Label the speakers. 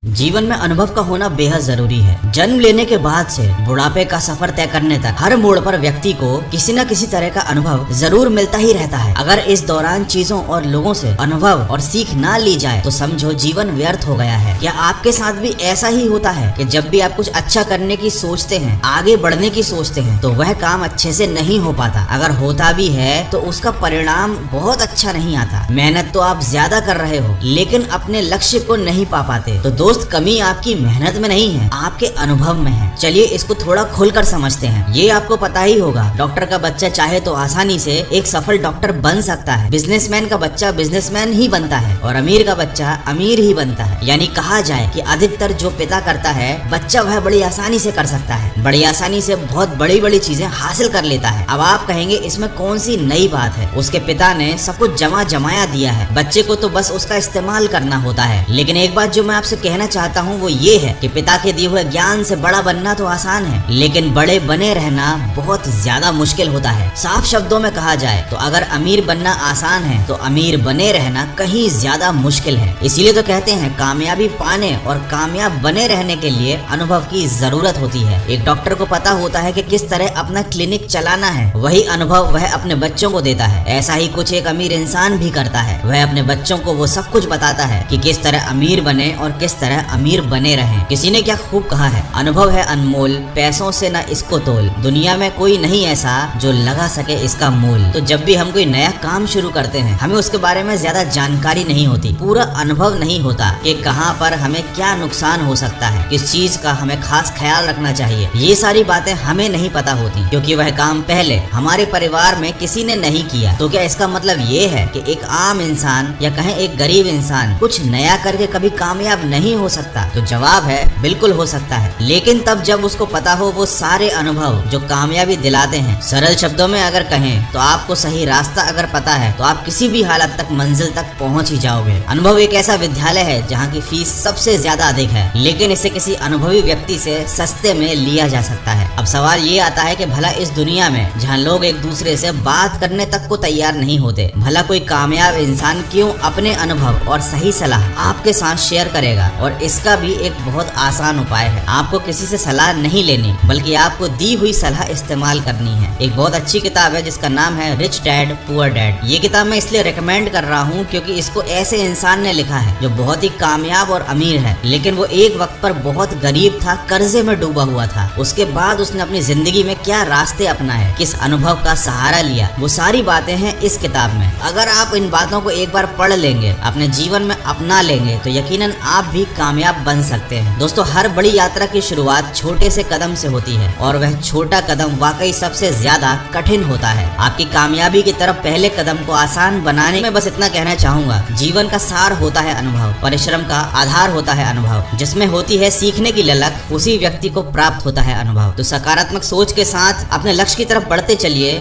Speaker 1: जीवन में अनुभव का होना बेहद जरूरी है। जन्म लेने के बाद से बुढ़ापे का सफर तय करने तक हर मोड़ पर व्यक्ति को किसी न किसी तरह का अनुभव जरूर मिलता ही रहता है। अगर इस दौरान चीजों और लोगों से अनुभव और सीख ना ली जाए तो समझो जीवन व्यर्थ हो गया है। क्या आपके साथ भी ऐसा ही होता है कि जब भी आप कुछ अच्छा करने की सोचते हैं, आगे बढ़ने की सोचते हैं, तो वह काम अच्छे से नहीं हो पाता। अगर होता भी है तो उसका परिणाम बहुत अच्छा नहीं आता। मेहनत तो आप ज्यादा कर रहे हो लेकिन अपने लक्ष्य को नहीं पा पाते। तो दोस्त, कमी आपकी मेहनत में नहीं है, आपके अनुभव में है। चलिए इसको थोड़ा खुलकर समझते हैं। ये आपको पता ही होगा, डॉक्टर का बच्चा चाहे तो आसानी से एक सफल डॉक्टर बन सकता है, बिजनेसमैन का बच्चा बिजनेसमैन ही बनता है और अमीर का बच्चा अमीर ही बनता है। यानी कहा जाए कि अधिकतर जो पिता करता है बच्चा वह बड़ी आसानी से कर सकता है, बड़ी आसानी से बहुत बड़ी बड़ी चीजें हासिल कर लेता है। अब आप कहेंगे इसमें कौन सी नई बात है, उसके पिता ने सब कुछ जमाया दिया है, बच्चे को तो बस उसका इस्तेमाल करना होता है। लेकिन एक बात जो मैं आपसे कहना चाहता हूँ वो ये है कि पिता के दिए हुए ज्ञान से बड़ा बनना तो आसान है, लेकिन बड़े बने रहना बहुत ज्यादा मुश्किल होता है। साफ शब्दों में कहा जाए तो अगर अमीर बनना आसान है तो अमीर बने रहना कहीं ज्यादा मुश्किल है। इसीलिए तो कहते हैं कामयाबी पाने और कामयाब बने रहने के लिए अनुभव की जरूरत होती है। एक डॉक्टर को पता होता है कि किस तरह अपना क्लिनिक चलाना है, वही अनुभव वह अपने बच्चों को देता है। ऐसा ही कुछ एक अमीर इंसान भी करता है, वह अपने बच्चों को वो सब कुछ बताता है कि किस तरह अमीर बने और किस तरह अमीर बने रहें। किसी ने क्या खूब कहा है, अनुभव है अनमोल, पैसों से न इसको तोल, दुनिया में कोई नहीं ऐसा जो लगा सके इसका मूल। तो जब भी हम कोई नया काम शुरू करते हैं हमें उसके बारे में ज्यादा जानकारी नहीं होती, पूरा अनुभव नहीं होता कि कहां पर हमें क्या नुकसान हो सकता है, किस चीज का हमें खास ख्याल रखना चाहिए। ये सारी बातें हमें नहीं पता होती क्योंकि वह काम पहले हमारे परिवार में किसी ने नहीं किया। तो क्या इसका मतलब ये है कि एक आम इंसान या कहें एक गरीब इंसान कुछ नया करके कभी कामयाब नहीं हो सकता? तो जवाब है बिल्कुल हो सकता है, लेकिन तब जब उसको पता हो वो सारे अनुभव जो कामयाबी दिलाते हैं। सरल शब्दों में अगर कहें तो आपको सही रास्ता अगर पता है तो आप किसी भी हालत तक मंजिल तक पहुंच ही जाओगे। अनुभव एक ऐसा विद्यालय है जहाँ की फीस सबसे ज्यादा अधिक है, लेकिन इसे किसी अनुभवी व्यक्ति से सस्ते में लिया जा सकता है। अब सवाल ये आता है कि भला इस दुनिया में जहाँ लोग एक दूसरे से बात करने तक को तैयार नहीं होते, भला कोई कामयाब इंसान क्यों अपने अनुभव और सही सलाह आपके साथ शेयर करेगा? और इसका भी एक बहुत आसान उपाय है, आपको किसी से सलाह नहीं लेनी बल्कि आपको दी हुई सलाह इस्तेमाल करनी है। एक बहुत अच्छी किताब है जिसका नाम है रिच डैड पुअर डैड। ये किताब मैं इसलिए रिकमेंड कर रहा हूँ क्योंकि इसको ऐसे इंसान ने लिखा है जो बहुत ही कामयाब और अमीर है, लेकिन वो एक वक्त पर बहुत गरीब था, कर्जे में डूबा हुआ था। उसके बाद उसने अपनी जिंदगी में क्या रास्ते अपनाए, किस अनुभव का सहारा लिया, वो सारी बातें हैं इस किताब में। अगर आप इन बातों को एक बार पढ़ लेंगे, अपने जीवन में अपना लेंगे तो यकीनन आप भी कामयाब बन सकते हैं। दोस्तों, हर बड़ी यात्रा की शुरुआत छोटे से कदम से होती है और वह छोटा कदम वाकई सबसे ज्यादा कठिन होता है। आपकी कामयाबी की तरफ पहले कदम को आसान बनाने में बस इतना कहना चाहूंगा, जीवन का सार होता है अनुभव, परिश्रम का आधार होता है अनुभव, जिसमें होती है सीखने की ललक उसी व्यक्ति को प्राप्त होता है अनुभव। तो सकारात्मक सोच के साथ अपने लक्ष्य की तरफ बढ़ते चलिए।